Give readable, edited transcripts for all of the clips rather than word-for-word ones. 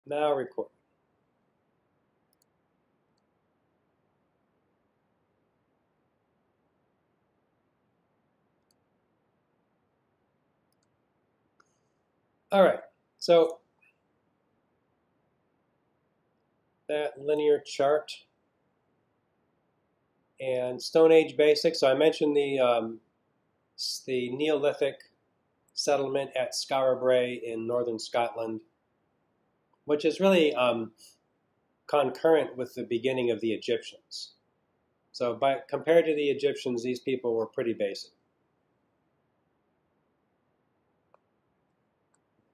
Now record. All right, so that linear chart and Stone Age basics. So I mentioned the Neolithic settlement at Skara Brae in northern Scotland, which is really concurrent with the beginning of the Egyptians. So compared to the Egyptians, these people were pretty basic.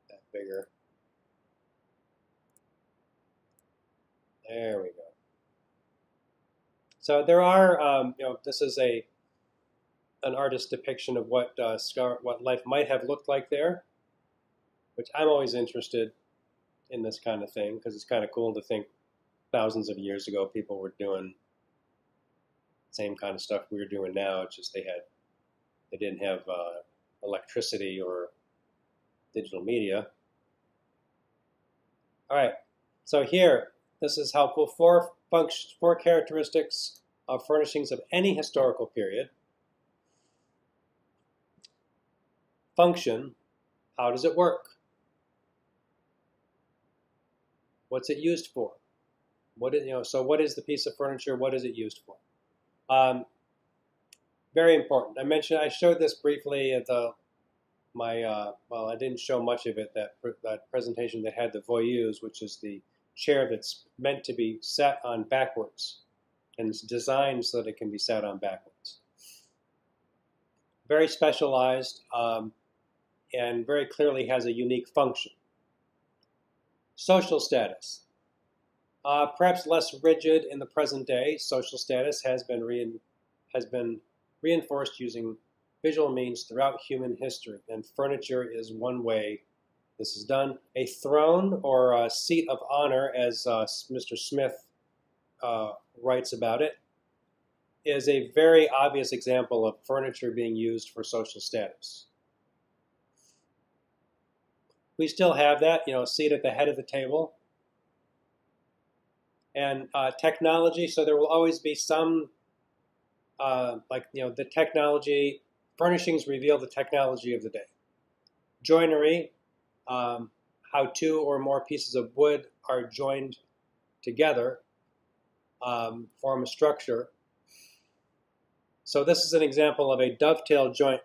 That bigger. There we go. So there are, this is an artist's depiction of what life might have looked like there, which I'm always interested in this kind of thing because it's kind of cool to think thousands of years ago people were doing the same kind of stuff we're doing now. It's just they didn't have electricity or digital media. All right, so here this is helpful. Four characteristics of furnishings of any historical period. Function, how does it work? What's it used for? So what is the piece of furniture? What is it used for? Very important. I showed this briefly at I didn't show much of it, that presentation that had the voyeuse, which is the chair that's meant to be sat on backwards, and it's designed so that it can be sat on backwards. Very specialized, and very clearly has a unique function. Social status. Perhaps less rigid in the present day, social status has been reinforced using visual means throughout human history, and furniture is one way this is done. A throne or a seat of honor, as Mr. Smith writes about it, is a very obvious example of furniture being used for social status. We still have that, a seat at the head of the table. And technology, so there will always be some, the technology, furnishings reveal the technology of the day. Joinery, how two or more pieces of wood are joined together, form a structure. So this is an example of a dovetail joint.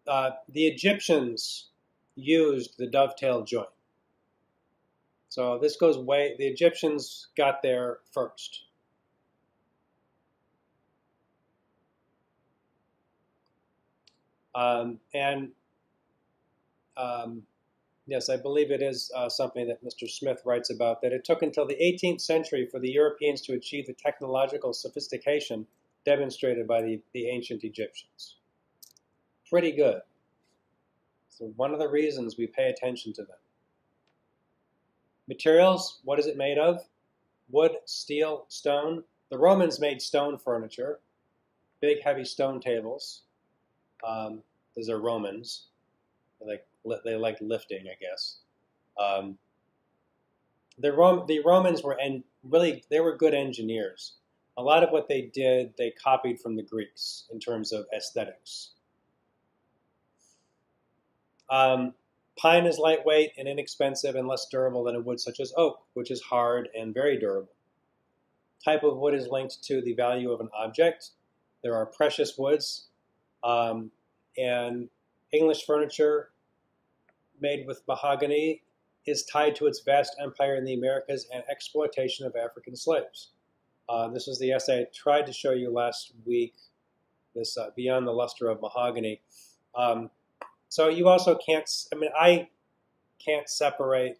The Egyptians used the dovetail joint. So this goes the Egyptians got there first. Yes, I believe it is something that Mr. Smith writes about, that it took until the 18th century for the Europeans to achieve the technological sophistication demonstrated by the ancient Egyptians. Pretty good. So one of the reasons we pay attention to them. Materials, what is it made of? Wood, steel, stone. The Romans made stone furniture, big, heavy stone tables. Those are Romans. They like lifting, I guess. The Romans were they were good engineers. A lot of what they did, they copied from the Greeks in terms of aesthetics. Pine is lightweight and inexpensive and less durable than a wood such as oak, which is hard and very durable. Type of wood is linked to the value of an object. There are precious woods, and English furniture made with mahogany is tied to its vast empire in the Americas and exploitation of African slaves. This is the essay I tried to show you last week, this Beyond the Luster of Mahogany. So you also can't, I can't separate,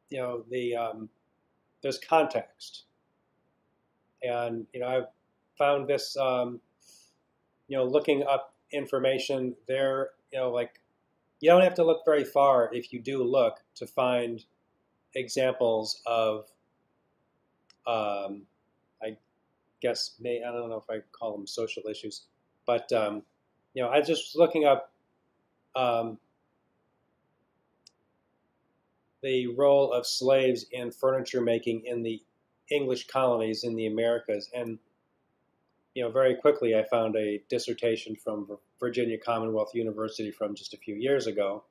there's context. And, I've found this, looking up information there, you don't have to look very far if you do look to find examples of, I don't know if I call them social issues, but, I was just looking up the role of slaves in furniture making in the English colonies in the Americas. And very quickly I found a dissertation from Virginia Commonwealth University from just a few years ago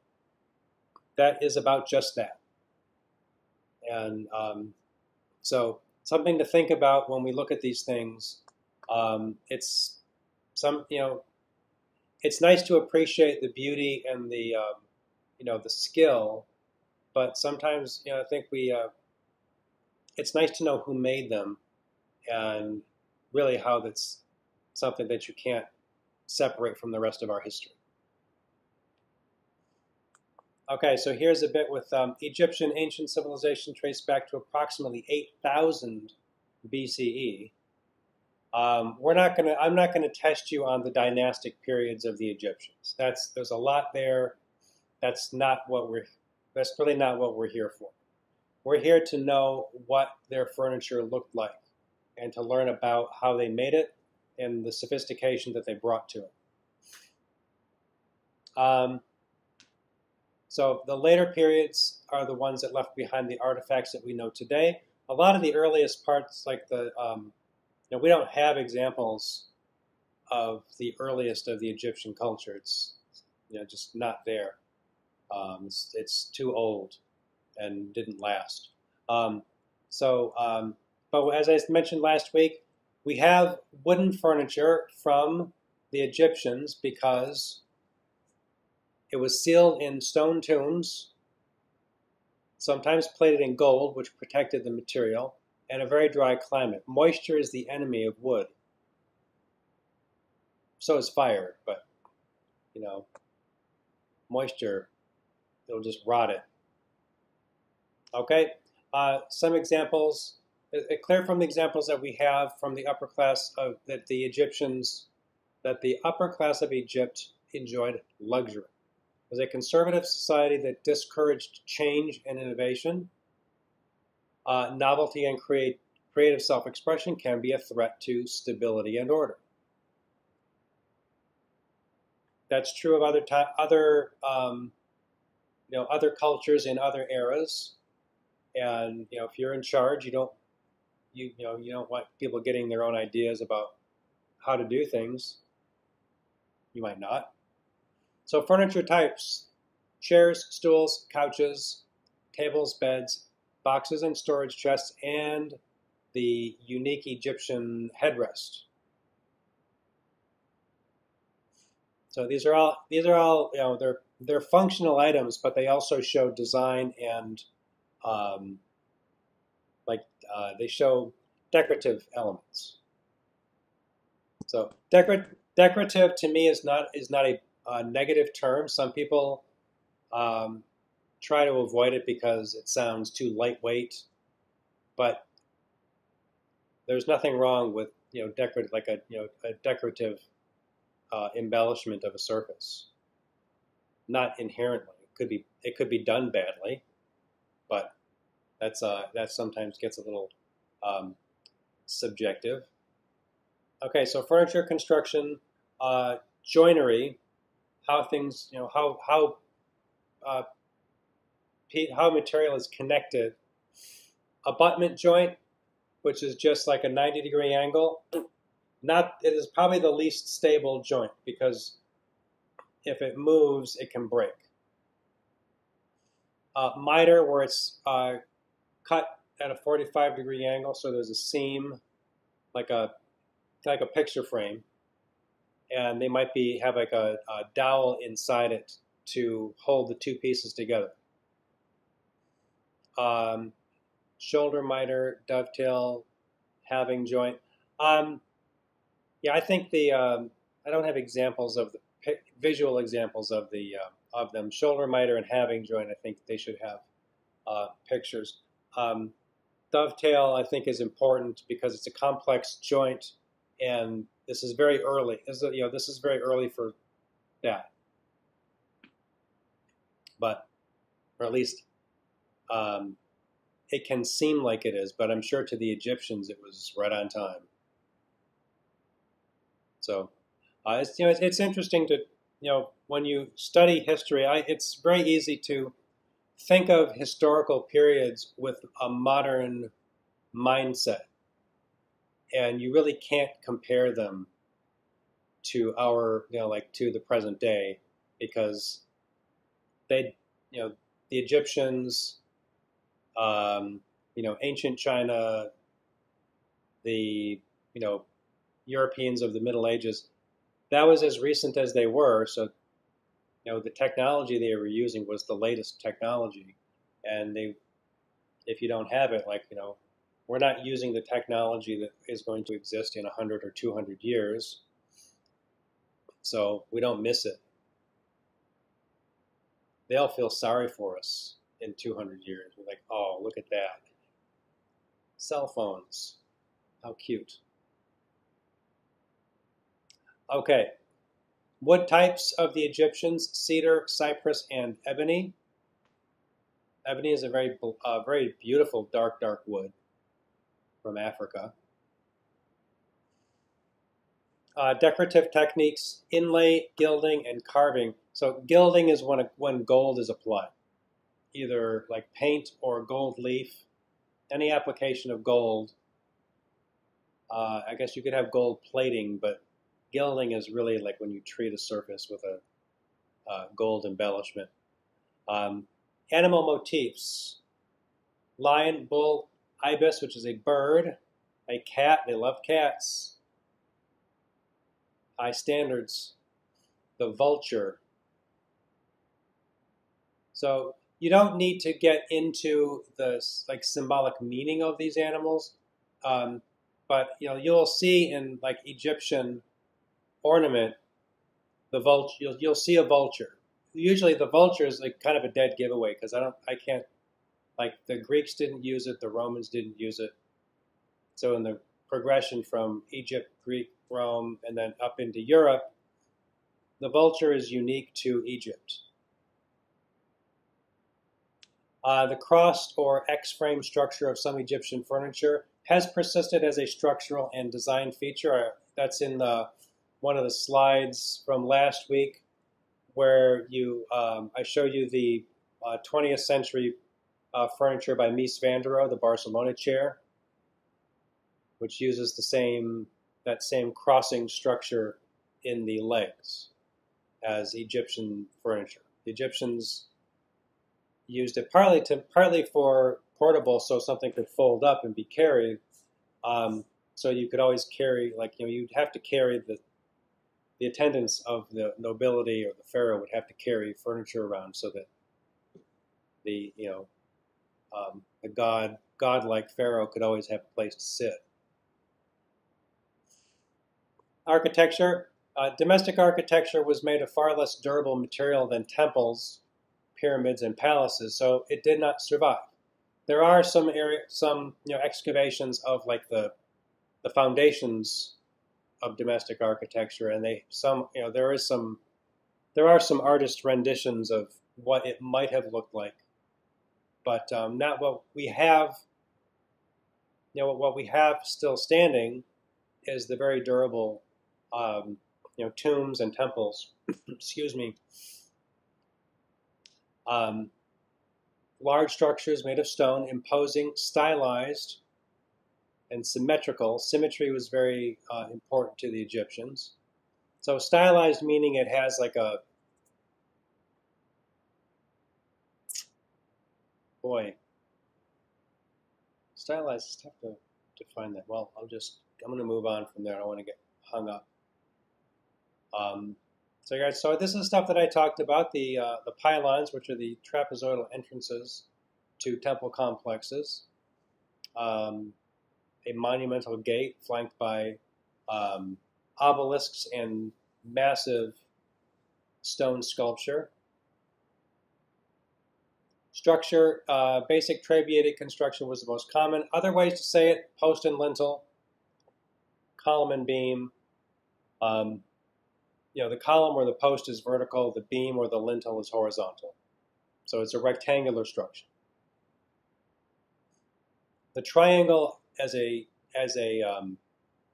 that is about just that. And so something to think about when we look at these things. It's nice to appreciate the beauty and the skill, but sometimes I think it's nice to know who made them, and really how that's something that you can't separate from the rest of our history. Okay, so here's a bit with Egyptian ancient civilization traced back to approximately 8,000 BCE. I'm not going to test you on the dynastic periods of the Egyptians. There's a lot there. That's really not what we're here for. We're here to know what their furniture looked like and to learn about how they made it and the sophistication that they brought to it. So the later periods are the ones that left behind the artifacts that we know today. A lot of the earliest parts, like we don't have examples of the earliest of the Egyptian culture. It's just not there. It's too old and didn't last. But as I mentioned last week, we have wooden furniture from the Egyptians because it was sealed in stone tombs, sometimes plated in gold, which protected the material, and a very dry climate. Moisture is the enemy of wood. So is fire, but moisture, it'll just rot it. Okay, some examples. Clear from the examples that we have from the upper class of the upper class of Egypt enjoyed luxury. It was a conservative society that discouraged change and innovation. Novelty and creative self-expression can be a threat to stability and order. That's true of other cultures in other eras. And if you're in charge, you don't want people getting their own ideas about how to do things. You might not. So furniture types: chairs, stools, couches, tables, beds, boxes and storage chests, and the unique Egyptian headrest. So these are all they're functional items, but they also show design and they show decorative elements. So decorative to me is not a negative term. Some people try to avoid it because it sounds too lightweight, but there's nothing wrong with decorative, like a decorative embellishment of a surface. Not inherently. It could be done badly, but that sometimes gets a little subjective. Okay, so furniture construction, joinery, how things, how material is connected. Abutment joint, which is just like a 90-degree angle. It is probably the least stable joint because if it moves, it can break. Miter, where it's cut at a 45-degree angle, so there's a seam, like a picture frame, and they might have like a dowel inside it to hold the two pieces together. Shoulder miter, dovetail, halving joint. Yeah, I think I don't have examples of visual examples of them. Shoulder miter and halving joint, I think they should have pictures. Dovetail, I think, is important because it's a complex joint, and this is very early. This is very early for that, or at least it can seem like it is. But I'm sure to the Egyptians it was right on time. So it's interesting to when you study history. It's very easy to think of historical periods with a modern mindset, and you really can't compare them to our, like to the present day, because they, the Egyptians, ancient China, the, Europeans of the Middle Ages, that was as recent as they were. So, the technology they were using was the latest technology, and if you don't have it, we're not using the technology that is going to exist in 100 or 200 years, so we don't miss it. They'll feel sorry for us in 200 years. We're like, oh, look at that. Cell phones. How cute. Okay. Wood types of the Egyptians: cedar, cypress, and ebony. Ebony is a very beautiful dark wood from Africa. Decorative techniques: inlay, gilding, and carving. So gilding is when gold is applied, either like paint or gold leaf. Any application of gold. I guess you could have gold plating, but gilding is really like when you treat a surface with a gold embellishment. Animal motifs: lion, bull, ibis, which is a bird, a cat, they love cats. High standards. The vulture. So you don't need to get into the symbolic meaning of these animals, but you'll see in like Egyptian ornament, the vulture. You'll see a vulture. Usually the vulture is like kind of a dead giveaway, because the Greeks didn't use it, the Romans didn't use it. So in the progression from Egypt, Greek, Rome, and then up into Europe, the vulture is unique to Egypt. The crossed or X-frame structure of some Egyptian furniture has persisted as a structural and design feature. That's in one of the slides from last week, where I showed you the 20th century furniture by Mies van der Rohe, the Barcelona chair, which uses that same crossing structure in the legs as Egyptian furniture. The Egyptians used it partly for portable, so something could fold up and be carried. So you could always carry, you'd have to carry the attendants of the nobility or the pharaoh would have to carry furniture around so that the godlike pharaoh could always have a place to sit. Architecture. Domestic architecture was made of far less durable material than temples, pyramids, and palaces, so it did not survive. There are some excavations of the foundations of domestic architecture, and there are some artist renditions of what it might have looked like, but not what we have. What we have still standing is the very durable tombs and temples. Excuse me. Large structures made of stone, imposing, stylized, and symmetrical. Symmetry was very important to the Egyptians. So stylized meaning it has stylized is tough to find that. Well, I'm going to move on from there. I don't want to get hung up. So this is stuff that I talked about, the pylons, which are the trapezoidal entrances to temple complexes, a monumental gate flanked by obelisks and massive stone sculpture. Structure, basic trabeated construction was the most common. Other ways to say it: post and lintel, column and beam. The column or the post is vertical, the beam or the lintel is horizontal. So it's a rectangular structure. The triangle as a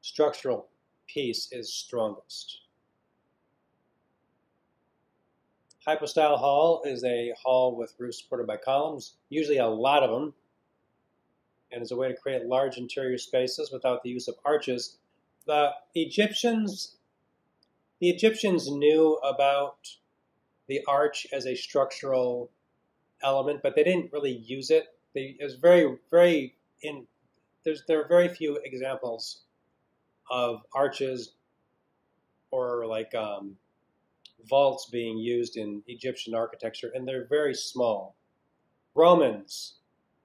structural piece is strongest. Hypostyle hall is a hall with roofs supported by columns, usually a lot of them, and is a way to create large interior spaces without the use of arches. The Egyptians knew about the arch as a structural element, but they didn't really use it. It was very in. There are very few examples of arches or like vaults being used in Egyptian architecture, and they're very small. Romans,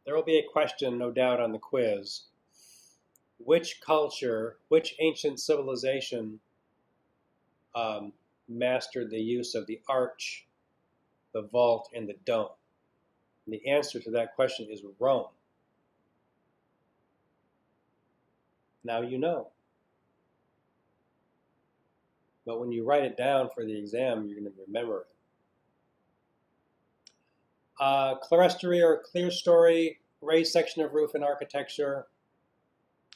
there will be a question, no doubt, on the quiz. Which culture, which ancient civilization mastered the use of the arch, the vault, and the dome? And the answer to that question is Rome. Now you know. But when you write it down for the exam, you're going to remember it. Clerestory or clerestory, raised section of roof in architecture.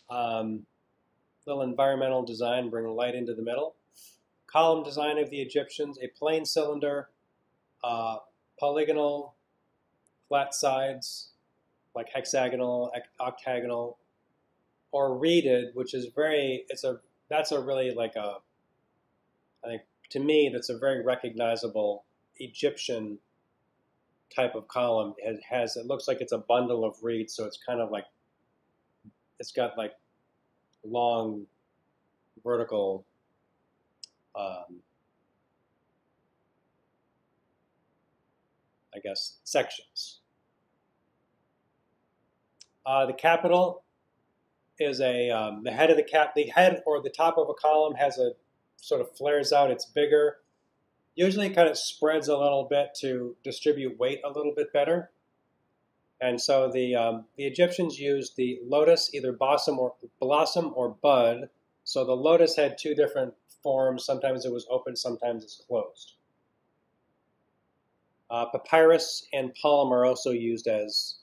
Little environmental design, bring light into the middle. Column design of the Egyptians, a plain cylinder, polygonal, flat sides, like hexagonal, octagonal, or reeded, which is that's a really like a, I think to me, that's a very recognizable Egyptian type of column. It looks like it's a bundle of reeds, so it's kind of like, it's got like long vertical I guess sections. The capital is the head of the head or the top of a column has a sort of flares out. It's bigger. Usually, it kind of spreads a little bit to distribute weight a little bit better. And so the Egyptians used the lotus, either blossom or bud. So the lotus had two different forms. Sometimes it was open, sometimes it's closed. Papyrus and palm are also used as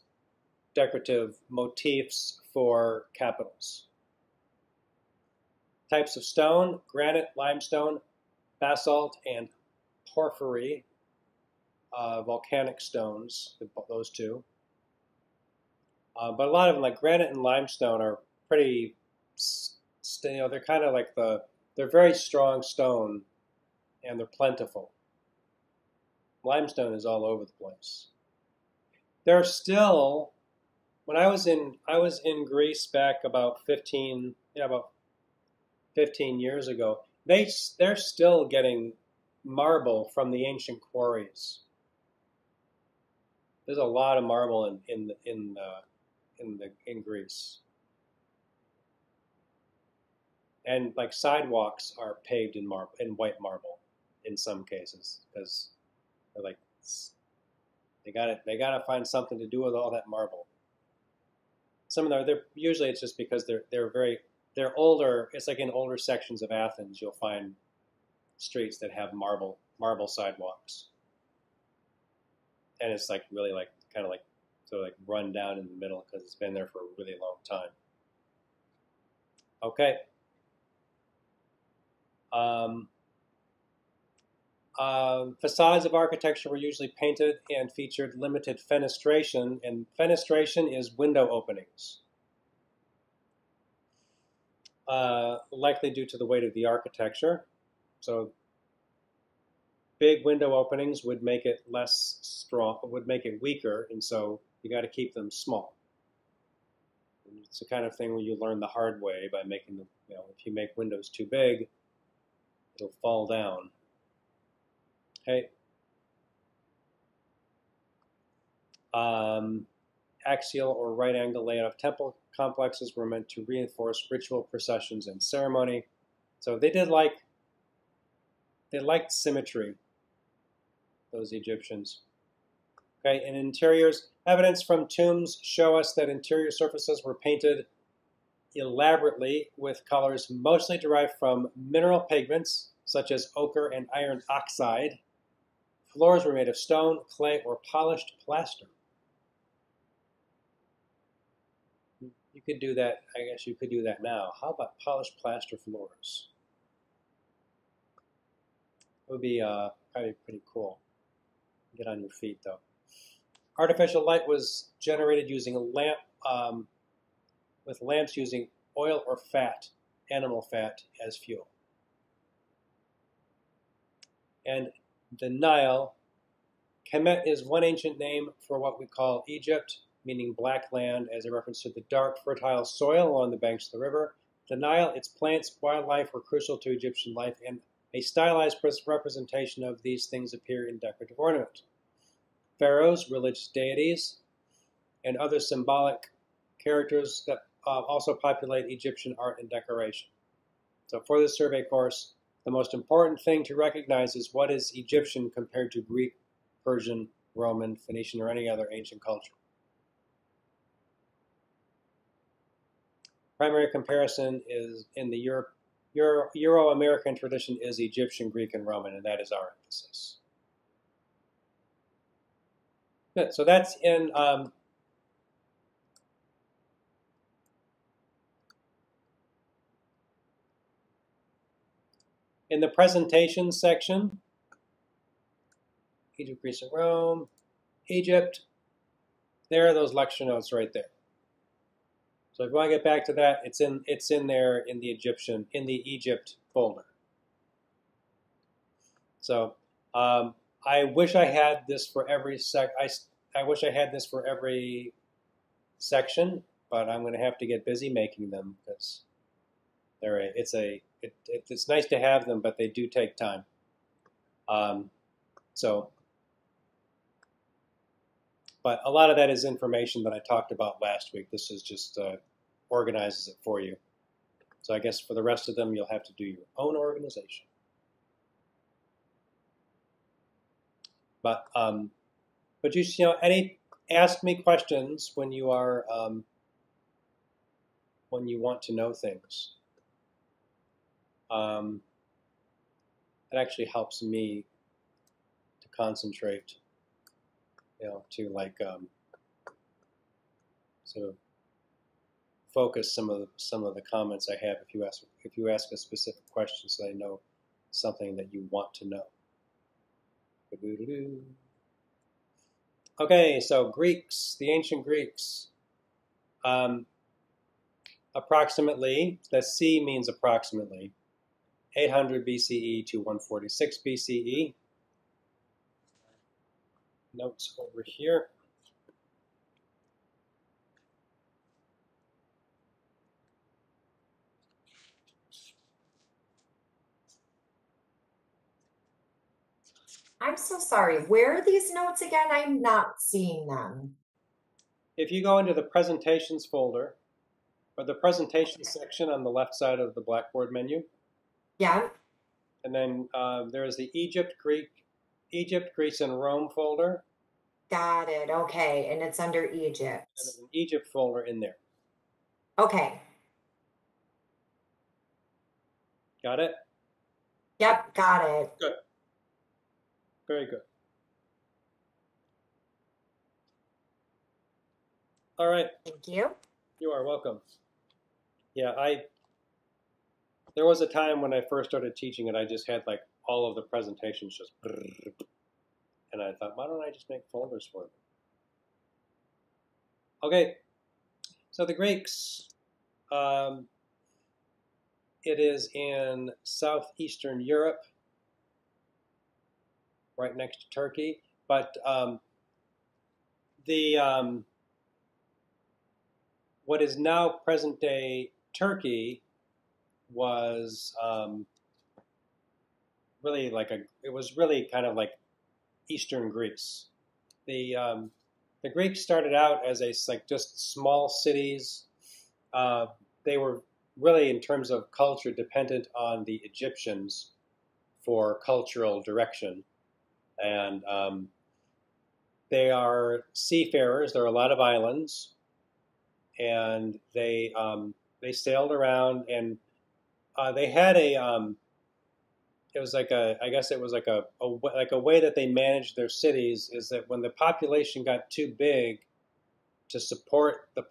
decorative motifs for capitals. Types of stone: granite, limestone, basalt, and porphyry. Volcanic stones, those two. But a lot of them, like granite and limestone, are pretty, they're kind of like they're very strong stone, and they're plentiful. Limestone is all over the place. There are still, when I was in Greece back about 15 years ago, they're still getting marble from the ancient quarries. There's a lot of marble in Greece, and like sidewalks are paved in white marble in some cases, because they're like, they gotta find something to do with all that marble. Some of them, usually it's just because they're older. It's like in older sections of Athens, you'll find streets that have marble sidewalks, and it's like really like kind of like sort of like run down in the middle because it's been there for a really long time. Okay. Facades of architecture were usually painted and featured limited fenestration, and fenestration is window openings. Likely due to the weight of the architecture. So big window openings would make it less strong, would make it weaker, and so you got to keep them small. And it's the kind of thing where you learn the hard way by making them, if you make windows too big, it'll fall down. Okay. Axial or right angle layout of temple complexes were meant to reinforce ritual processions and ceremony. So they liked symmetry, those Egyptians. Okay, in interiors, evidence from tombs show us that interior surfaces were painted elaborately with colors mostly derived from mineral pigments, such as ochre and iron oxide. Floors were made of stone, clay, or polished plaster. You could do that, I guess you could do that now. How about polished plaster floors? It would be probably pretty cool. Get on your feet, though. Artificial light was generated using a lamp, with lamps using oil or fat, animal fat, as fuel. And the Nile, Kemet is one ancient name for what we call Egypt, meaning black land, as a reference to the dark, fertile soil along the banks of the river. The Nile, its plants, wildlife were crucial to Egyptian life, and a stylized representation of these things appear in decorative ornament. Pharaohs, religious deities, and other symbolic characters that also populate Egyptian art and decoration. So for this survey course, the most important thing to recognize is what is Egyptian compared to Greek, Persian, Roman, Phoenician, or any other ancient culture. Primary comparison is in the Euro-American tradition is Egyptian, Greek, and Roman, and that is our emphasis. Good. So that's in the presentation section. Egypt, Greece, and Rome. Egypt. There are those lecture notes right there. So if you want to get back to that, it's in there in the Egypt folder. So I wish I had this for every I wish I had this for every section, but I'm going to have to get busy making them because it's nice to have them, but they do take time. But a lot of that is information that I talked about last week. This is just organizes it for you. So I guess for the rest of them, you'll have to do your own organization. But ask me questions when you are when you want to know things. It actually helps me to concentrate. To sort of focus some of the comments I have if you ask a specific question, so I know something that you want to know. Okay, so Greeks, the ancient Greeks. Approximately, the C means approximately, 800 BCE to 146 BCE. Notes over here. I'm so sorry. Where are these notes again? I'm not seeing them. If you go into the presentations folder, or the presentation section on the left side of the Blackboard menu. Yeah. And then there is the Egypt, Greece, and Rome folder. Got it. Okay. And it's under Egypt. And there's an Egypt folder in there. Okay. Got it? Yep, got it. Good. Very good. All right. Thank you. You are welcome. Yeah, there was a time when I first started teaching it, I just had like all of the presentations just, and I thought, why don't I just make folders for them? Okay, so the Greeks, it is in southeastern Europe, right next to Turkey, but what is now present-day Turkey was it was really kind of like Eastern Greece. The Greeks started out as just small cities. They were really, in terms of culture, dependent on the Egyptians for cultural direction, and they are seafarers. There are a lot of islands, and they sailed around, and they had it was like I guess it was like a way that they managed their cities is that when the population got too big to support the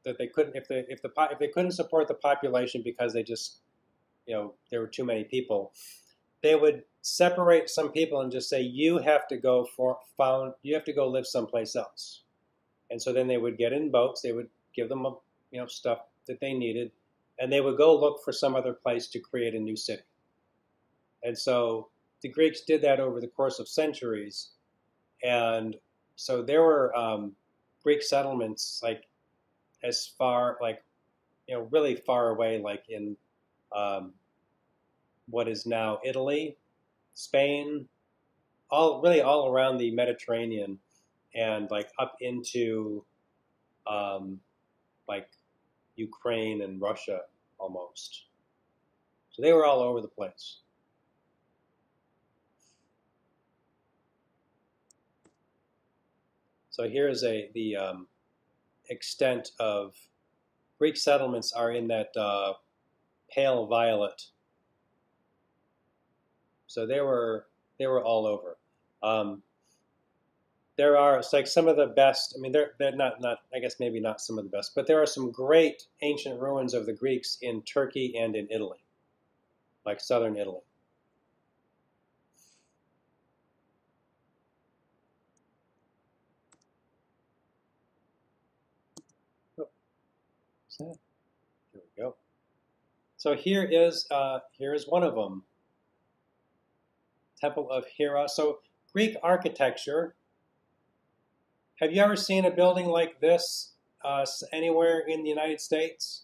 that they couldn't if they couldn't support the population because they just there were too many people, they would separate some people and just say you have to go you have to go live someplace else. And so then they would get in boats. They would give them stuff that they needed, and they would go look for some other place to create a new city. And so the Greeks did that over the course of centuries, and so there were Greek settlements like as far really far away, like in what is now Italy, Spain, all around the Mediterranean, and like up into like Ukraine and Russia almost. So they were all over the place. So here's the extent of Greek settlements are in that pale violet. So they were all over. There are like some of the best. I mean, they're not I guess maybe not some of the best, but there are some great ancient ruins of the Greeks in Turkey and in Italy, like southern Italy. Oh, what's that? Here we go. So here is one of them. Temple of Hera. So Greek architecture. Have you ever seen a building like this anywhere in the United States?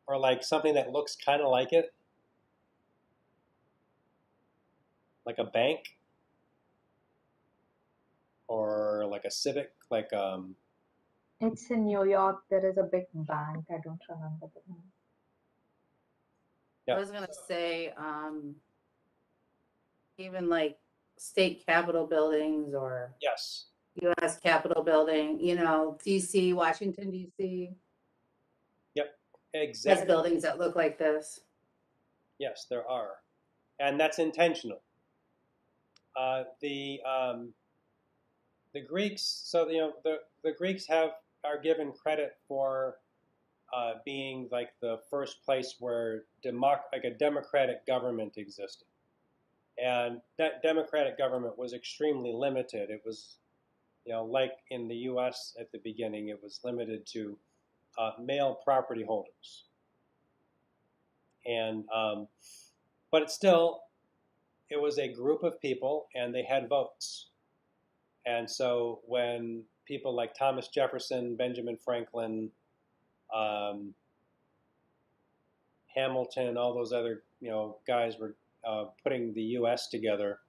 Or like something that looks kind of like it? Like a bank? Or like a civic? Like It's in New York. There is a big bank. I don't remember the name. I was gonna say, even like state capitol buildings or yes, U.S. Capitol building, DC, Washington, D.C. Yep, exactly. Has buildings that look like this. Yes, there are, and that's intentional. The Greeks, so the Greeks are given credit for being like the first place where a democratic government existed. And that democratic government was extremely limited. It was, like in the U.S. at the beginning, it was limited to male property holders. And but it was a group of people, and they had votes. And so when people like Thomas Jefferson, Benjamin Franklin, Hamilton, all those other guys were putting the U.S. together,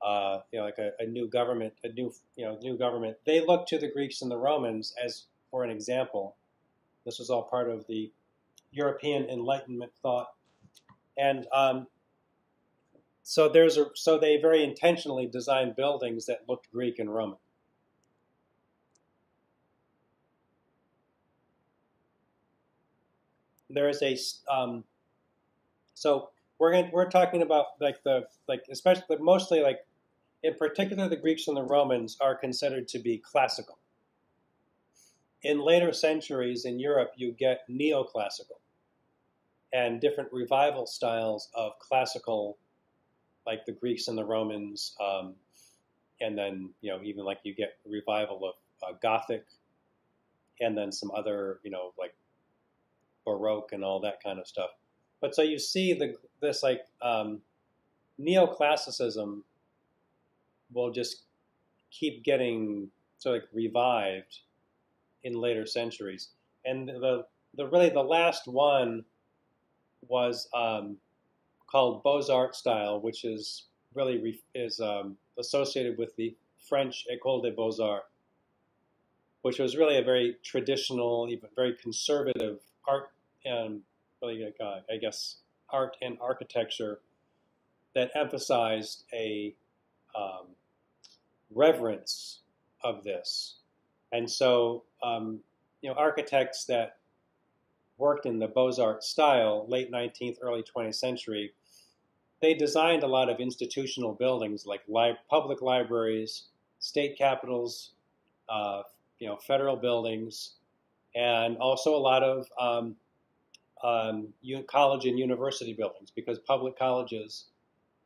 like a new government, new government. They looked to the Greeks and the Romans as for an example. This was all part of the European Enlightenment thought, and so they very intentionally designed buildings that looked Greek and Roman. There is a so we're talking about especially mostly like in particular the Greeks and the Romans are considered to be classical. In later centuries in Europe, you get neoclassical and different revival styles of classical, like the Greeks and the Romans, and then even like you get revival of Gothic, and then some other like Baroque and all that kind of stuff. But so you see this neoclassicism will just keep getting sort of like revived in later centuries, and the last one was called Beaux-Arts style, which is really associated with the French École des Beaux-Arts, which was really a very traditional, even very conservative art and really I guess art and architecture that emphasized a reverence of this. And so architects that worked in the Beaux-Arts style, late 19th, early 20th century, they designed a lot of institutional buildings like public libraries, state capitals, federal buildings, and also a lot of college and university buildings, because public colleges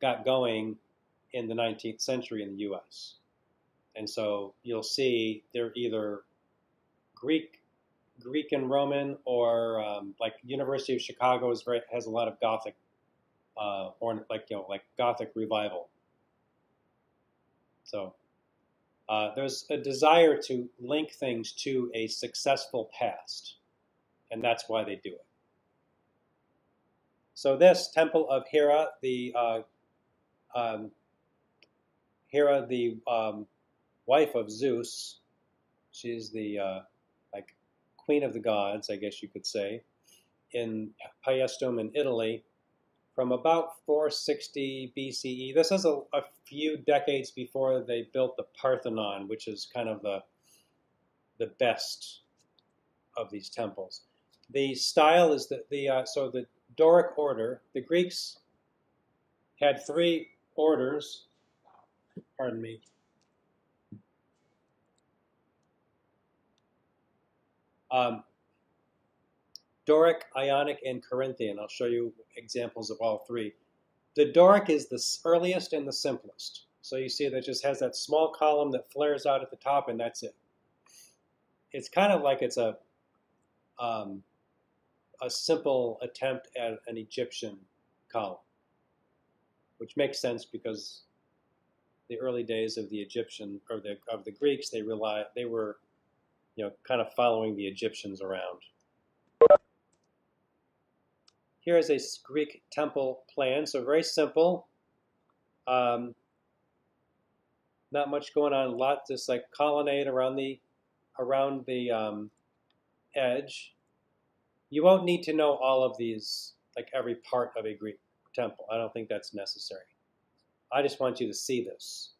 got going in the 19th century in the U.S. And so you'll see they're either Greek and Roman, or like University of Chicago has a lot of Gothic, or like Gothic revival. So there's a desire to link things to a successful past, and that's why they do it. So this Temple of Hera, the wife of Zeus, she's the like queen of the gods, I guess you could say, in Paestum in Italy, from about 460 BCE. This is a few decades before they built the Parthenon, which is kind of the best of these temples. The style is so the Doric order. The Greeks had 3 orders. Pardon me. Doric, Ionic, and Corinthian. I'll show you examples of all 3. The Doric is the earliest and the simplest. So you see that just has that small column that flares out at the top, and that's it. It's kind of like it's a simple attempt at an Egyptian column, which makes sense because the early days of the Egyptian or of the Greeks, they were kind of following the Egyptians around. Here is a Greek temple plan, so very simple. Not much going on. Just like colonnade around the edge. You won't need to know all of these, like every part of a Greek temple. I don't think that's necessary. I just want you to see this.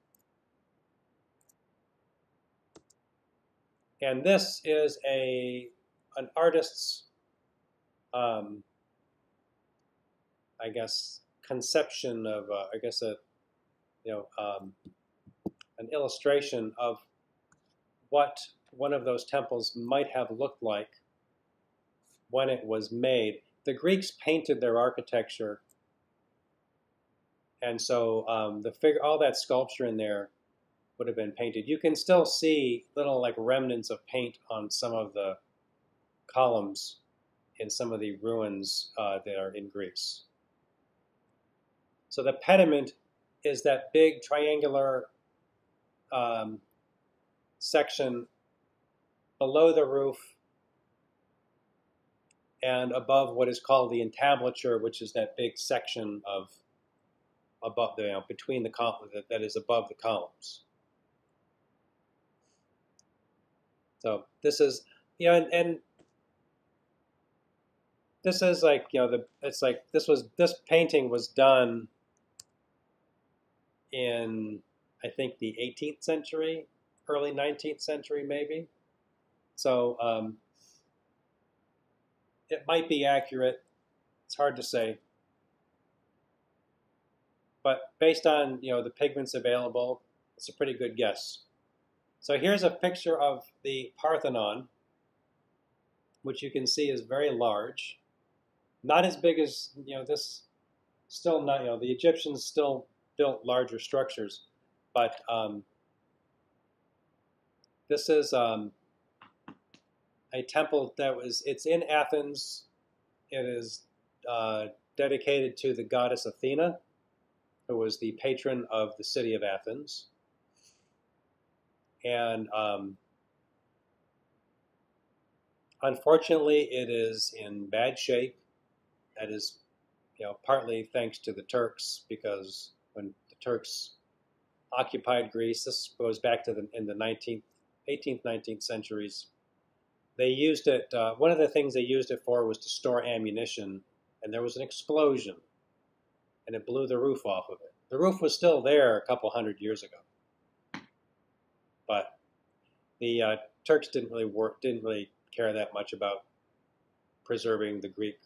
And this is an artist's, I guess, conception of, an illustration of what one of those temples might have looked like when it was made. The Greeks painted their architecture, and so all that sculpture in there would have been painted. You can still see little like remnants of paint on some of the columns in some of the ruins that are in Greece. So the pediment is that big triangular section below the roof and above what is called the entablature, which is that big section of above between the columns that is above the columns. So this is and this is like it's like this painting was done in, I think, the 18th century, early 19th century maybe. So it might be accurate. It's hard to say. But based on the pigments available, it's a pretty good guess. So here's a picture of the Parthenon, which you can see is very large. Not as big as this. Still not the Egyptians still built larger structures, but this is a temple it's in Athens. It is dedicated to the goddess Athena, who was the patron of the city of Athens. And unfortunately, it is in bad shape. That is, partly thanks to the Turks, because when the Turks occupied Greece, this goes back to in the 18th, 19th centuries. They used it. One of the things they used it for was to store ammunition, and there was an explosion, and it blew the roof off of it. The roof was still there a couple hundred years ago, but the Turks didn't really care that much about preserving the Greek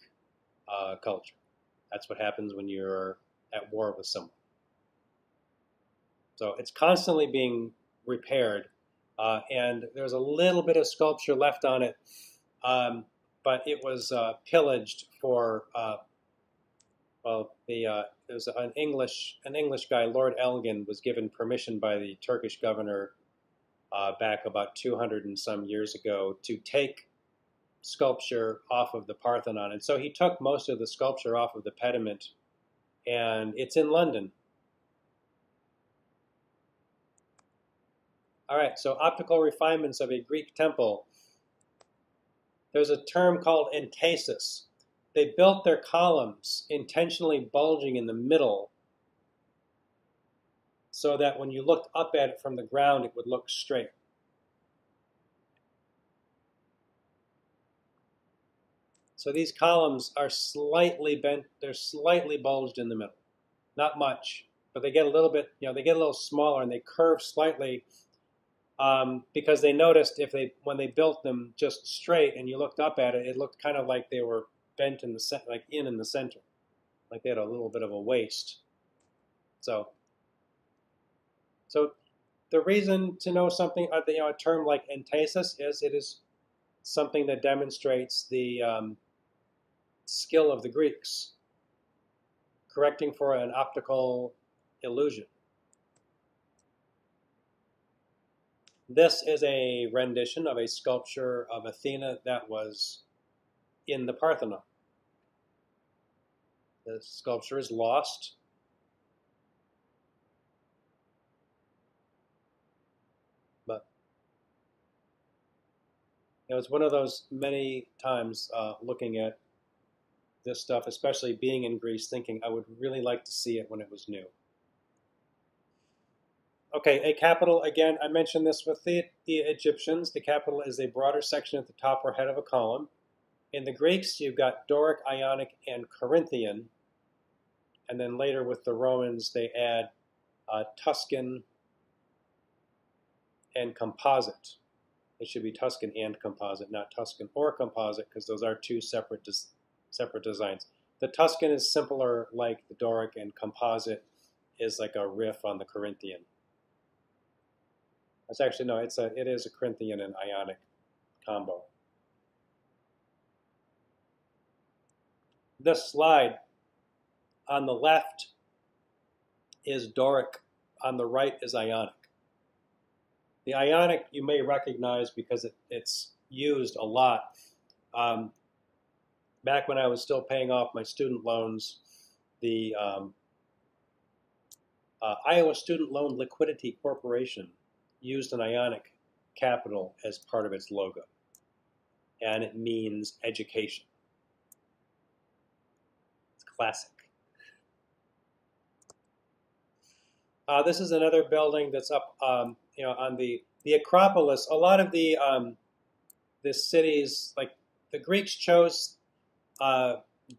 culture. That's what happens when you're at war with someone. So it's constantly being repaired, and there's a little bit of sculpture left on it, but it was pillaged for Well, there's an English guy, Lord Elgin, was given permission by the Turkish governor back about 200 and some years ago to take sculpture off of the Parthenon, and so he took most of the sculpture off of the pediment, and it's in London. All right, so optical refinements of a Greek temple. There's a term called entasis. They built their columns intentionally bulging in the middle so that when you looked up at it from the ground, it would look straight. So these columns are slightly bent, they're slightly bulged in the middle. Not much, but they get a little bit, they get a little smaller and they curve slightly because they noticed when they built them just straight and you looked up at it, it looked kind of like they were bent in the center, like in the center, like they had a little bit of a waist. So the reason to know something, a term like entasis is it is something that demonstrates the skill of the Greeks, correcting for an optical illusion. This is a rendition of a sculpture of Athena that was in the Parthenon. The sculpture is lost. But it was one of those many times looking at this stuff, especially being in Greece, thinking I would really like to see it when it was new. Okay, a capital, again, I mentioned this with the Egyptians. The capital is a broader section at the top or head of a column. In the Greeks, you've got Doric, Ionic, and Corinthian. And then later with the Romans, they add Tuscan and composite. It should be Tuscan and composite, not Tuscan or composite, because those are two separate designs. The Tuscan is simpler like the Doric, and composite is like a riff on the Corinthian. It's actually, no, it is a Corinthian and Ionic combo. This slide on the left is Doric, on the right is Ionic. The Ionic you may recognize because it's used a lot. Back when I was still paying off my student loans, the Iowa Student Loan Liquidity Corporation used an Ionic capital as part of its logo, and it means education. It's classic. This is another building that's up, on the Acropolis. A lot of the cities, like the Greeks, chose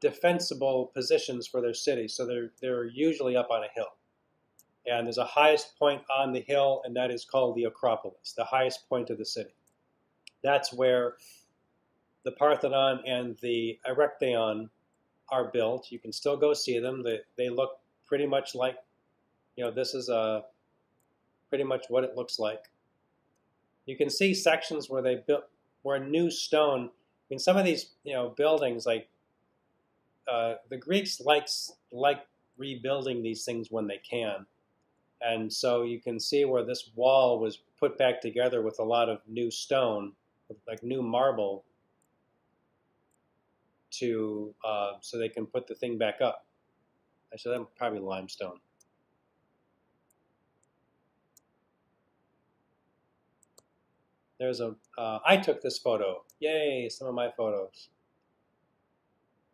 defensible positions for their cities, so they're usually up on a hill. And there's a highest point on the hill, and that is called the Acropolis, the highest point of the city. That's where the Parthenon and the Erechtheion are built. You can still go see them. They look pretty much like, this is pretty much what it looks like. You can see sections where they built, where new stone. I mean, some of these, buildings, like the Greeks like rebuilding these things when they can. And so you can see where this wall was put back together with a lot of new stone, like new marble, so they can put the thing back up. Actually, that's probably limestone. There's I took this photo. Yay, some of my photos.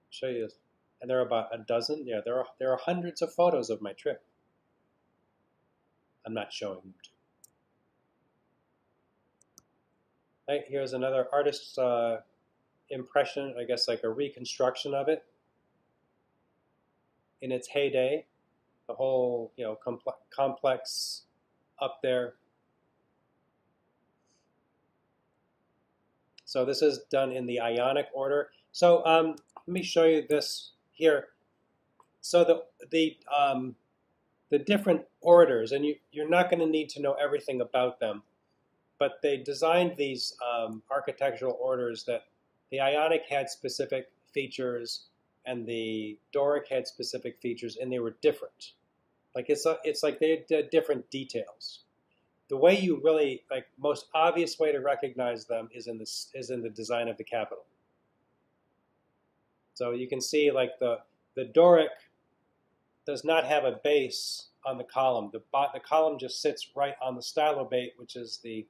Show you this. And there are about a dozen. Yeah, there are hundreds of photos of my trip. I'm not showing them to you. Right, here's another artist's impression, I guess like a reconstruction of it in its heyday. The whole, complex up there. So this is done in the Ionic order. So let me show you this here. So the different orders, and you're not going to need to know everything about them, but they designed these architectural orders that the Ionic had specific features, and the Doric had specific features, and they were different. Like it's like they did different details. The way you really most obvious way to recognize them is in the design of the capital. So you can see like the Doric does not have a base on the column. The column just sits right on the stylobate, which is the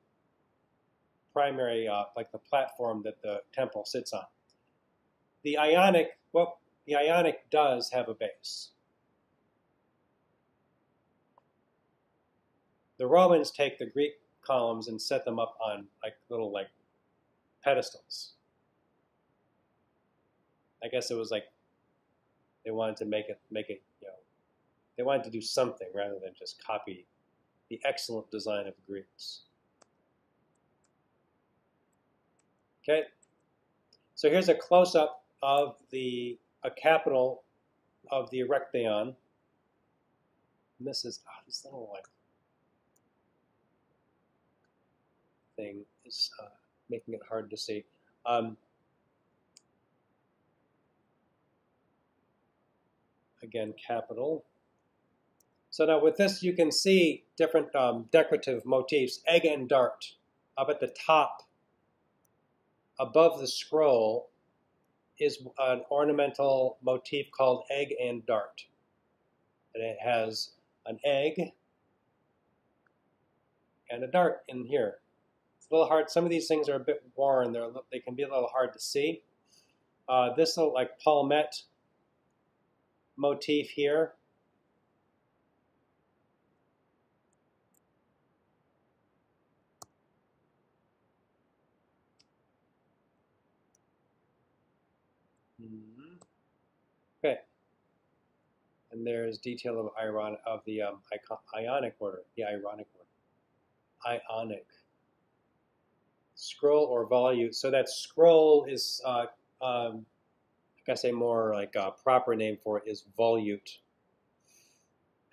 primary like the platform that the temple sits on. The Ionic does have a base. The Romans take the Greek columns and set them up on little pedestals. I guess it was like they wanted to make it they wanted to do something rather than just copy the excellent design of the Greeks. Okay, so here's a close-up of a capital of the Erechtheion. And this is this little thing is making it hard to see. Again, capital. So now with this, you can see different decorative motifs. Egg and dart up at the top, above the scroll, is an ornamental motif called egg and dart. And it has an egg and a dart in here. It's a little hard. Some of these things are a bit worn. They can be a little hard to see. This little palmette motif here. Okay, and there's detail of the Ionic order, the Ironic order, Ionic scroll or volute. So that scroll is, I guess a more proper name for it is volute.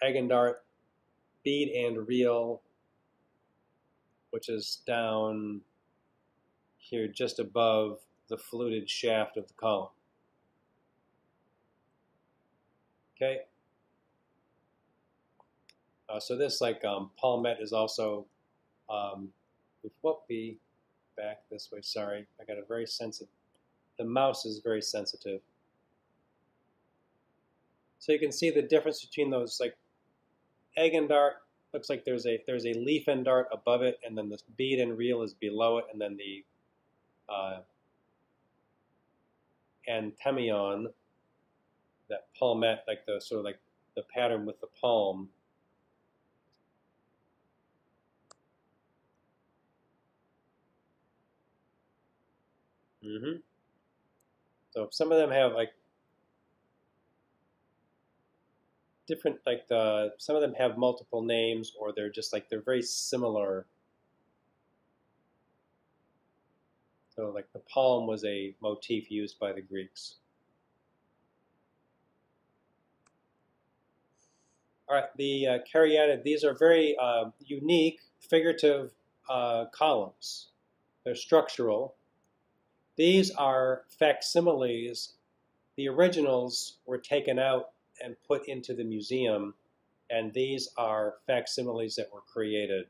Egg and dart, bead and reel, which is down here just above the fluted shaft of the column. Okay, so this palmette is also, be back this way, sorry, I got a very sensitive, the mouse is very sensitive. So you can see the difference between those egg and dart, looks like there's a leaf and dart above it, and then the bead and reel is below it, and then the anthemion, that palmette, the sort of the pattern with the palm. So some of them have different some of them have multiple names, or they're just they're very similar. So the palm was a motif used by the Greeks. All right, the caryatid, these are very unique figurative columns. They're structural. These are facsimiles. The originals were taken out and put into the museum, and these are facsimiles that were created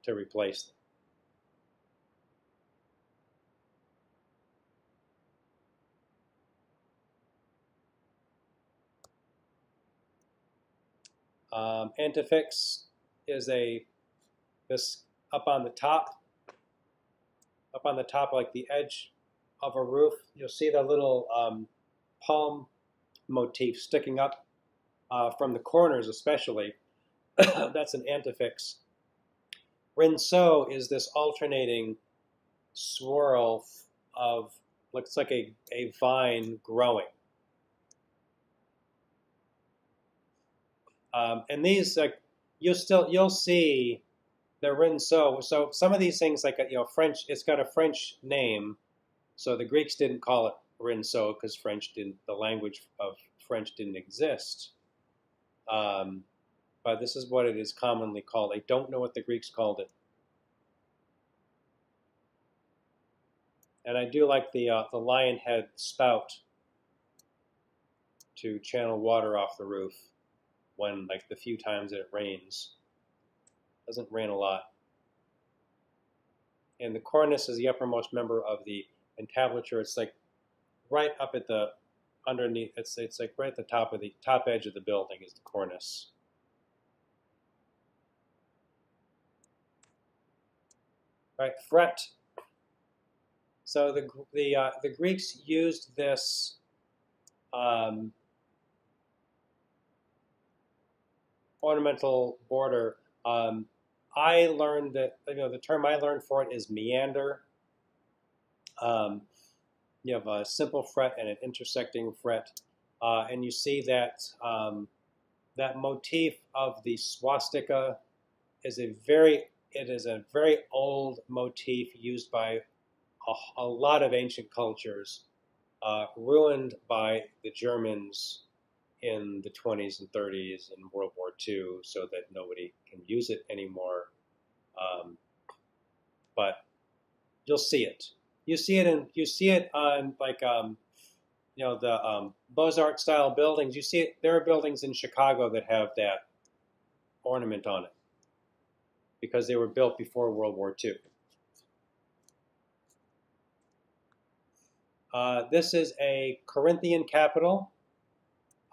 to replace them. Antefix is this up on the top like the edge of a roof. You'll see the little palm motif sticking up from the corners especially. That's an antefix. Rinceau is this alternating swirl of, looks like a vine growing. And these, you'll see the Rinceau. So some of these things, French, it's got a French name. So the Greeks didn't call it Rinceau because the language of French didn't exist. But this is what it is commonly called. I don't know what the Greeks called it. And I do like the lion head spout. to channel water off the roof when, like, the few times that it rains. Doesn't rain a lot. And the cornice is the uppermost member of the entablature. It's like right up at the underneath. It's like right at the top of the top edge of the building is the cornice. Right, fret. So the Greeks used this ornamental border. I learned that, the term I learned for it is meander. You have a simple fret and an intersecting fret, and you see that that motif of the swastika is a very old motif used by a lot of ancient cultures, ruined by the Germans in the 20s and 30s in World War II, so that nobody can use it anymore. But you'll see it. You see it on like the Beaux-Arts style buildings. You see it. There are buildings in Chicago that have that ornament on it because they were built before World War II. This is a Corinthian capital.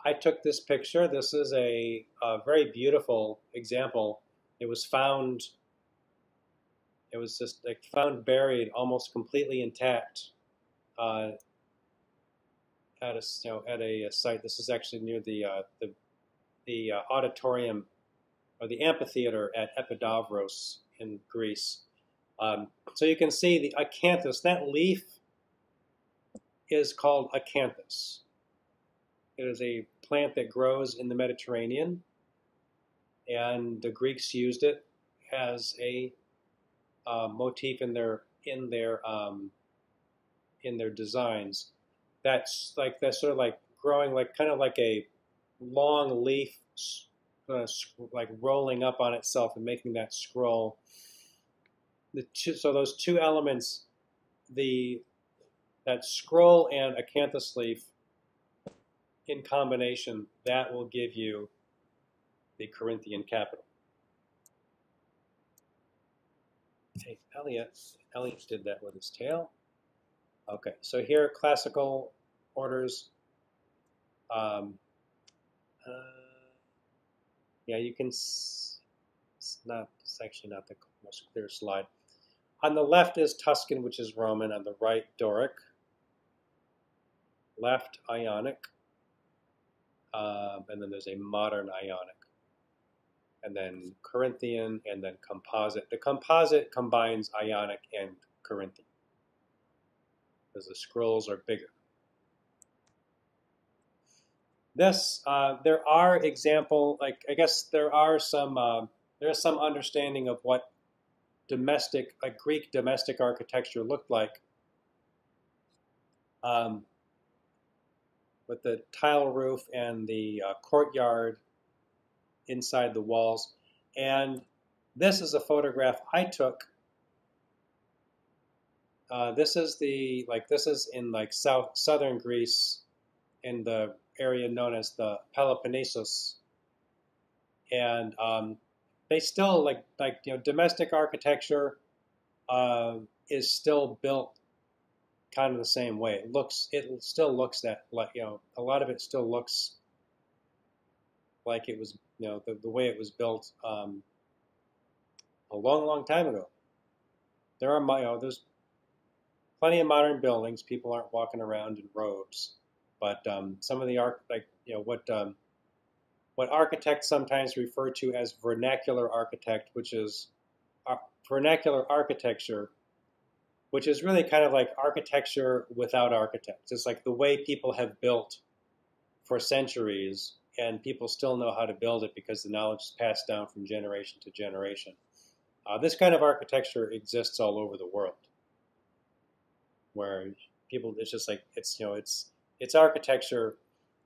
I took this picture. This is a very beautiful example. It was found. It was just like found buried, almost completely intact, at a site. This is actually near the auditorium or the amphitheater at Epidavros in Greece. So you can see the acanthus. That leaf is called acanthus. It is a plant that grows in the Mediterranean, and the Greeks used it as a motif in their designs. That's sort of like growing, like kind of like a long leaf, like rolling up on itself and making that scroll. So those two elements, that scroll and acanthus leaf in combination, that will give you the Corinthian capital. Hey, Elliot did that with his tail. Okay, so here classical orders. Yeah, you can. It's actually not the most clear slide. On the left is Tuscan, which is Roman. On the right, Doric. Left, Ionic. And then there's a modern Ionic. And then Corinthian, and then composite. The composite combines Ionic and Corinthian because the scrolls are bigger. This, there are example, like I guess there are some, there's some understanding of what Greek domestic architecture looked like. With the tile roof and the courtyard inside the walls. And this is a photograph I took. This is in like southern Greece, in the area known as the Peloponnesus. And they still domestic architecture is still built kind of the same way. It still looks that, like, a lot of it still looks like it was, the way it was built a long, long time ago. There's plenty of modern buildings. People aren't walking around in robes, but some of the what architects sometimes refer to as vernacular vernacular architecture, which is really kind of like architecture without architects. It's like the way people have built for centuries, and people still know how to build it because the knowledge is passed down from generation to generation. This kind of architecture exists all over the world, where it's just like it's architecture,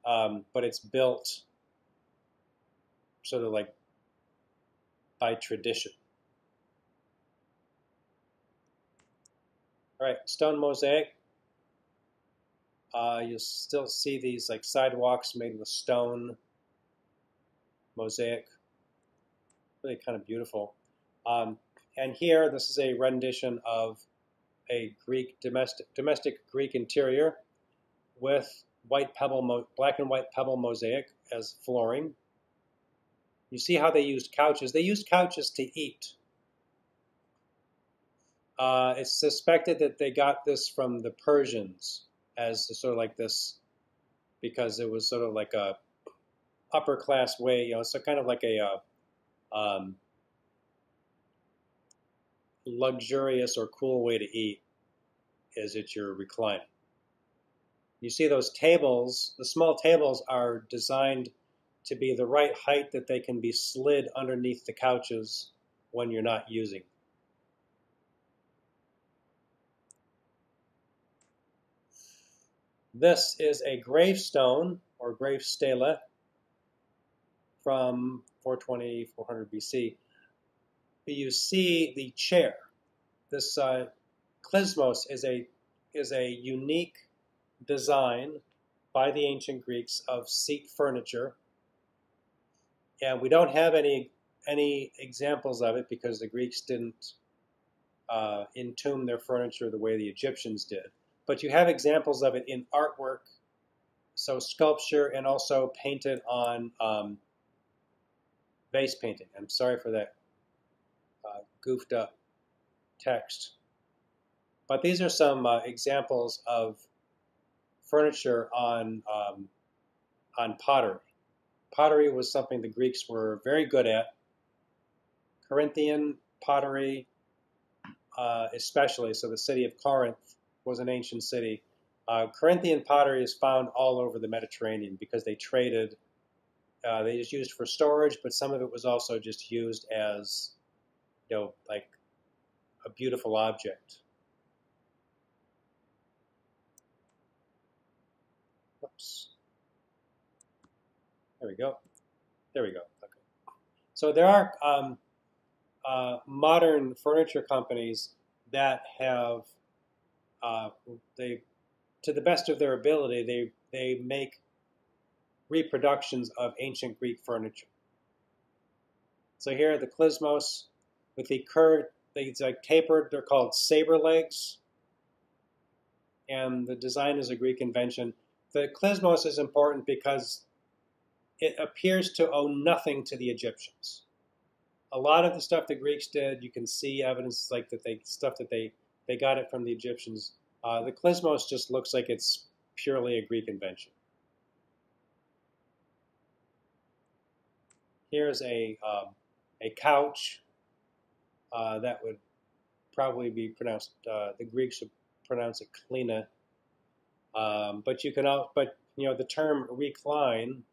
but it's built sort of like by tradition. All right, stone mosaic. You'll still see these like sidewalks made with stone, mosaic, really kind of beautiful. And here, this is a rendition of a Greek domestic Greek interior with black and white pebble mosaic as flooring. You see how they used couches. They used couches to eat. It's suspected that they got this from the Persians as sort of like this, because it was sort of like a upper class way, you know, so kind of like a luxurious or cool way to eat is that you're reclining. You see those tables, the small tables are designed to be the right height that they can be slid underneath the couches when you're not using. This is a gravestone or grave stele from 420, 400 BC. You see the chair. This klizmos is a unique design by the ancient Greeks of seat furniture, and we don't have any examples of it because the Greeks didn't entomb their furniture the way the Egyptians did. But you have examples of it in artwork, so sculpture, and also painted on vase painting. I'm sorry for that goofed up text. But these are some examples of furniture on pottery. Pottery was something the Greeks were very good at. Corinthian pottery, especially, so the city of Corinth was an ancient city. Corinthian pottery is found all over the Mediterranean because they traded. They just used for storage, but some of it was also just used as, you know, like a beautiful object. Oops. There we go. There we go. Okay. So there are modern furniture companies that have, to the best of their ability, they make reproductions of ancient Greek furniture. So here are the klizmos with the curved, it's like tapered, they're called saber legs. And the design is a Greek invention. The klizmos is important because it appears to owe nothing to the Egyptians. A lot of the stuff the Greeks did, you can see evidence like that they got it from the Egyptians. The klizmos just looks like it's purely a Greek invention. Here's a couch that would probably be pronounced. The Greeks would pronounce it klina, but you know the term recline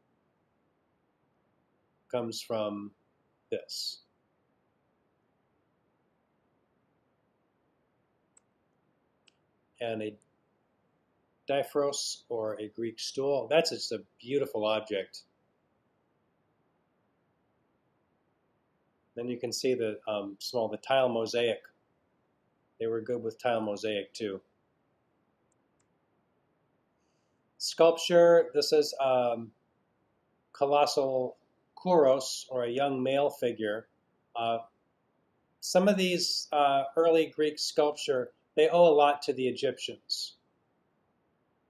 comes from this. And a diphros, or a Greek stool, that's just a beautiful object. Then you can see the the tile mosaic. They were good with tile mosaic too. Sculpture, this is colossal kouros, or a young male figure. Some of these early Greek sculpture, they owe a lot to the Egyptians.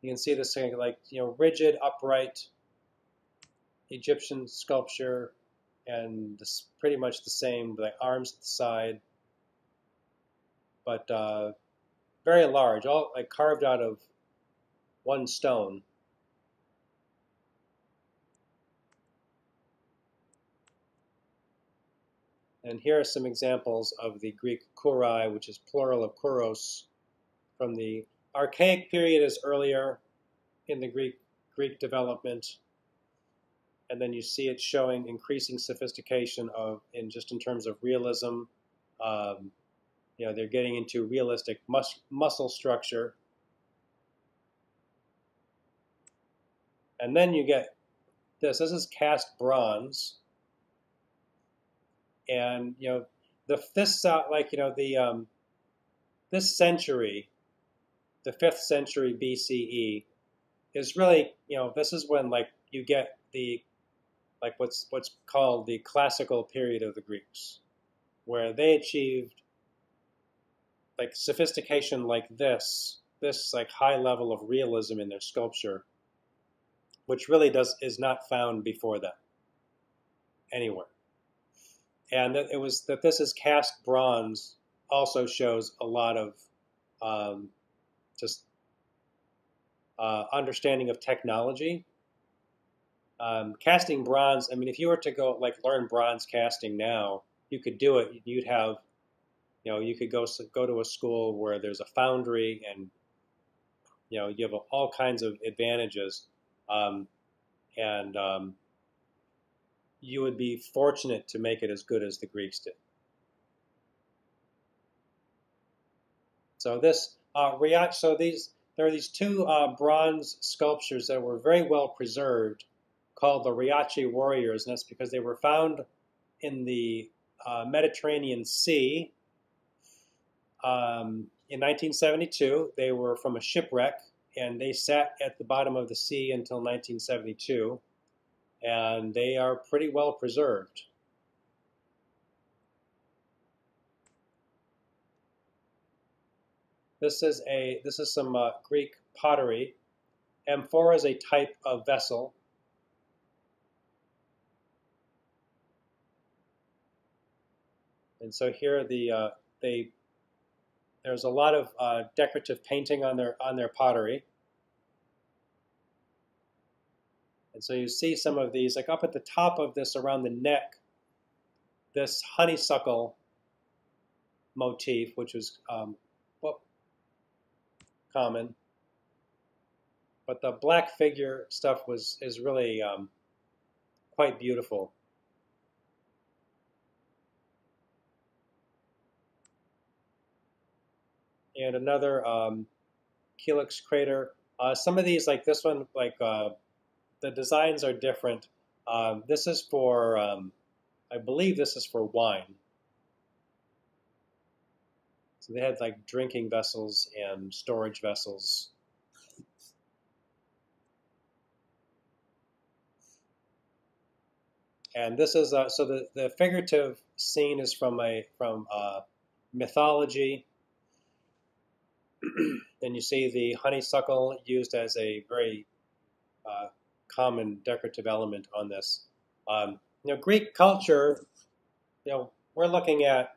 You can see this thing like, you know, rigid, upright Egyptian sculpture, and this pretty much the same, like arms at the side, but very large, all like carved out of one stone. And here are some examples of the Greek kourai, which is plural of kouros. From the Archaic period is earlier in the Greek development. And then you see it showing increasing sophistication in terms of realism. You know, they're getting into realistic muscle structure. And then you get this. This is cast bronze. And you know, this century, the 5th century BCE, is really, this is when like you get the like what's called the classical period of the Greeks, where they achieved like sophistication like this like high level of realism in their sculpture, which really is not found before that anywhere. And that this is cast bronze also shows a lot of just understanding of technology. Casting bronze, I mean, if you were to go like learn bronze casting now, you could do it. You'd have, you could go to a school where there's a foundry, and you have all kinds of advantages, and you would be fortunate to make it as good as the Greeks did. So this there are these two bronze sculptures that were very well preserved, called the Riace warriors, and that's because they were found in the Mediterranean Sea in 1972. They were from a shipwreck, and they sat at the bottom of the sea until 1972, and they are pretty well preserved. This is some Greek pottery. Amphora is a type of vessel. And so here there's a lot of decorative painting on their pottery. And so you see some of these, like up at the top of this around the neck, this honeysuckle motif, which was common. But the black figure stuff is really quite beautiful. And another Helix crater. Some of these, like this one, like the designs are different. This is for, I believe this is for wine. So they had like drinking vessels and storage vessels. And this is so the figurative scene is from mythology. And you see the honeysuckle used as a very common decorative element on this. Greek culture, we're looking at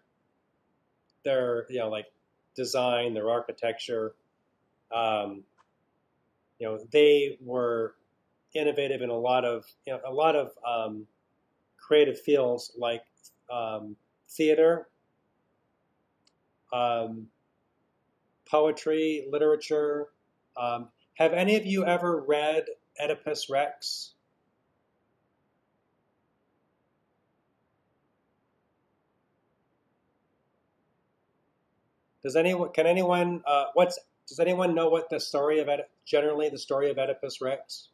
their, like design, their architecture. They were innovative in a lot of creative fields like theater, poetry, literature. Have any of you ever read Oedipus Rex? Does anyone know what the story of generally the story of Oedipus Rex?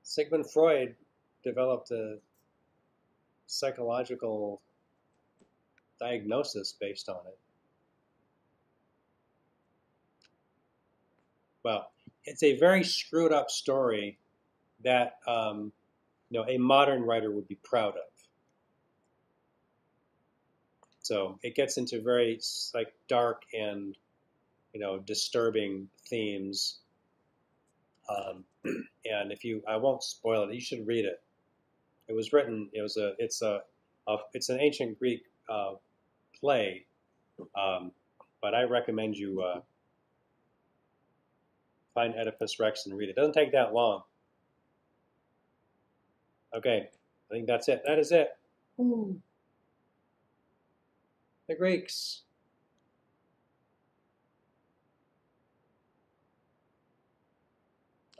Sigmund Freud developed a psychological diagnosis based on it. Well, it's a very screwed up story that a modern writer would be proud of. So it gets into very like dark and disturbing themes. And I won't spoil it. You should read it. It was written. It's an ancient Greek play, but I recommend you find Oedipus Rex and read it. It doesn't take that long. Okay, I think that's it. That is it. Ooh. The Greeks.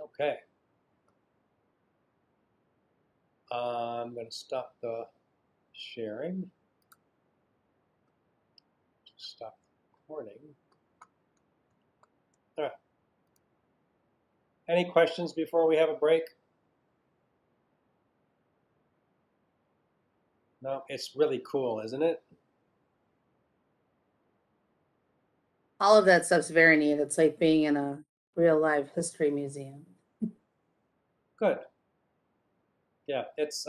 Okay. I'm going to stop the sharing. Stop recording. All right. Any questions before we have a break? No, it's really cool, isn't it? All of that stuff's very neat. It's like being in a real live history museum. Good. Yeah, it's